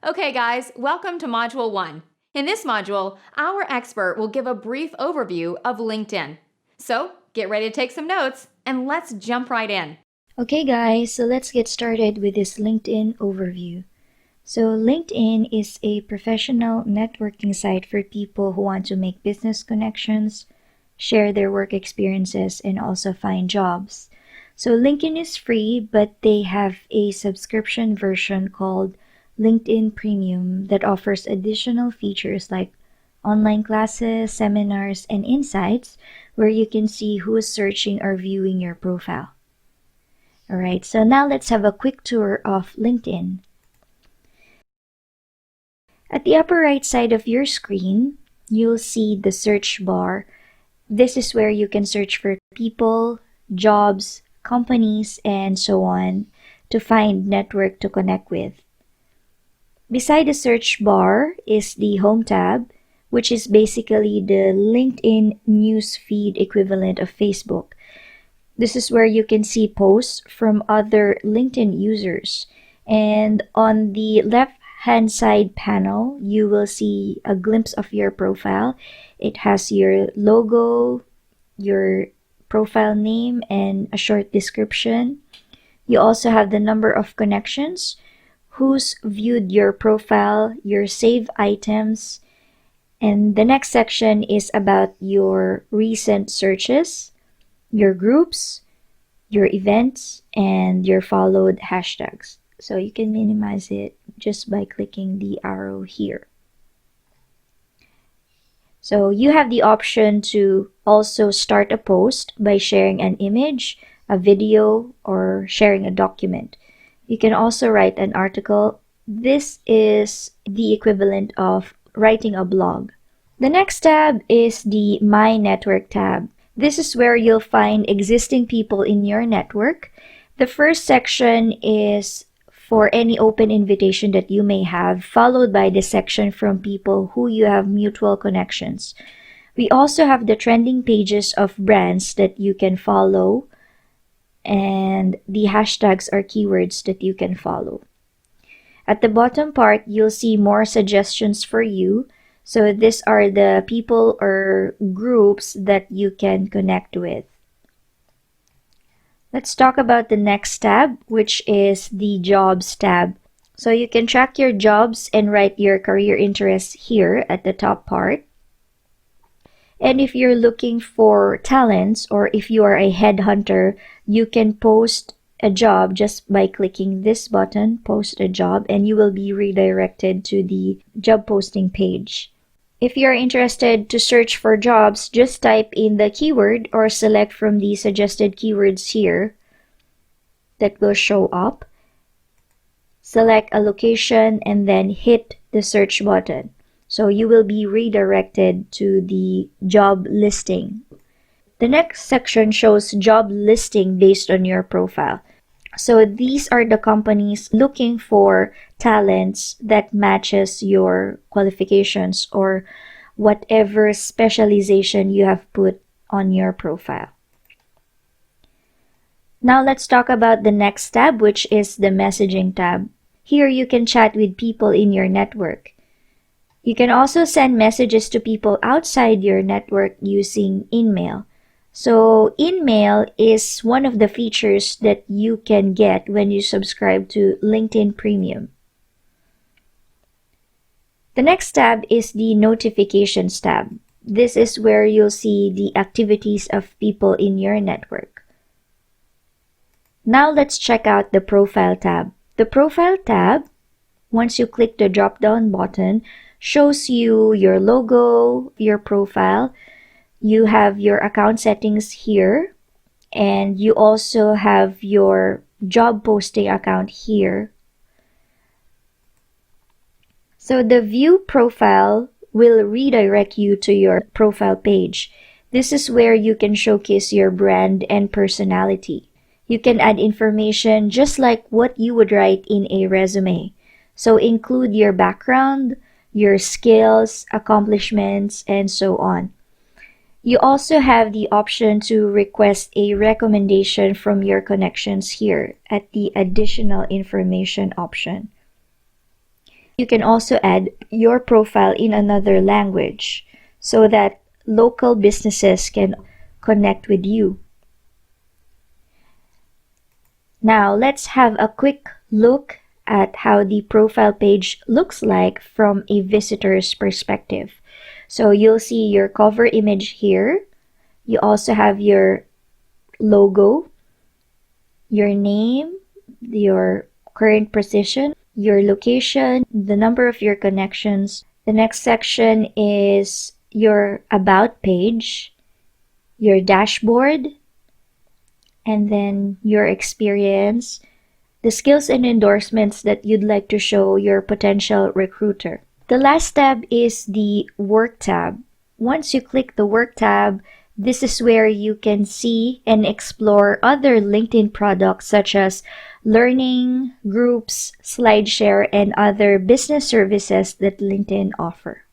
Okay, guys, welcome to Module 1. In this module, our expert will give a brief overview of LinkedIn. So, get ready to take some notes, and let's jump right in. Okay guys, so let's get started with this LinkedIn overview. So LinkedIn is a professional networking site for people who want to make business connections, share their work experiences, and also find jobs. So LinkedIn is free, but they have a subscription version called LinkedIn Premium that offers additional features like online classes, seminars, and insights where you can see who is searching or viewing your profile. Alright, so now let's have a quick tour of LinkedIn. At the upper right side of your screen, you'll see the search bar. This is where you can search for people, jobs, companies, and so on to find network to connect with. Beside the search bar is the Home tab, which is basically the LinkedIn news feed equivalent of Facebook. This is where you can see posts from other LinkedIn users. And on the left-hand side panel, you will see a glimpse of your profile. It has your logo, your profile name, and a short description. You also have the number of connections, who's viewed your profile, your saved items, and the next section is about your recent searches, your groups, your events, and your followed hashtags. So you can minimize it just by clicking the arrow here. So you have the option to also start a post by sharing an image, a video, or sharing a document. You can also write an article. This is the equivalent of writing a blog. The next tab is the My Network tab. This is where you'll find existing people in your network. The first section is for any open invitation that you may have, followed by the section from people who you have mutual connections. We also have the trending pages of brands that you can follow, and the hashtags or keywords that you can follow. At the bottom part, you'll see more suggestions for you. So these are the people or groups that you can connect with. Let's talk about the next tab, which is the Jobs tab. So you can track your jobs and write your career interests here at the top part. And if you're looking for talents, or if you are a headhunter, you can post a job just by clicking this button, Post a Job, and you will be redirected to the job posting page. If you're interested to search for jobs, just type in the keyword or select from the suggested keywords here that will show up. Select a location and then hit the search button. So you will be redirected to the job listing. The next section shows job listing based on your profile. So these are the companies looking for talents that matches your qualifications or whatever specialization you have put on your profile. Now let's talk about the next tab, which is the messaging tab. Here you can chat with people in your network. You can also send messages to people outside your network using InMail. So InMail is one of the features that you can get when you subscribe to LinkedIn Premium. The next tab is the Notifications tab. This is where you'll see the activities of people in your network. Now let's check out the Profile tab. The Profile tab, once you click the drop-down button, shows you your logo, your profile. You have your account settings here, and you also have your job posting account here. So the View Profile will redirect you to your profile page. This is where you can showcase your brand and personality. You can add information just like what you would write in a resume. So include your background, your skills, accomplishments, and so on. You also have the option to request a recommendation from your connections here at the additional information option. You can also add your profile in another language so that local businesses can connect with you. Now, let's have a quick look at how the profile page looks like from a visitor's perspective. So you'll see your cover image here. You also have your logo, your name, your current position, your location, the number of your connections. The next section is your about page, your dashboard, and then your experience, the skills and endorsements that you'd like to show your potential recruiter. The last tab is the Work tab. Once you click the Work tab, this is where you can see and explore other LinkedIn products such as learning, groups, SlideShare, and other business services that LinkedIn offer.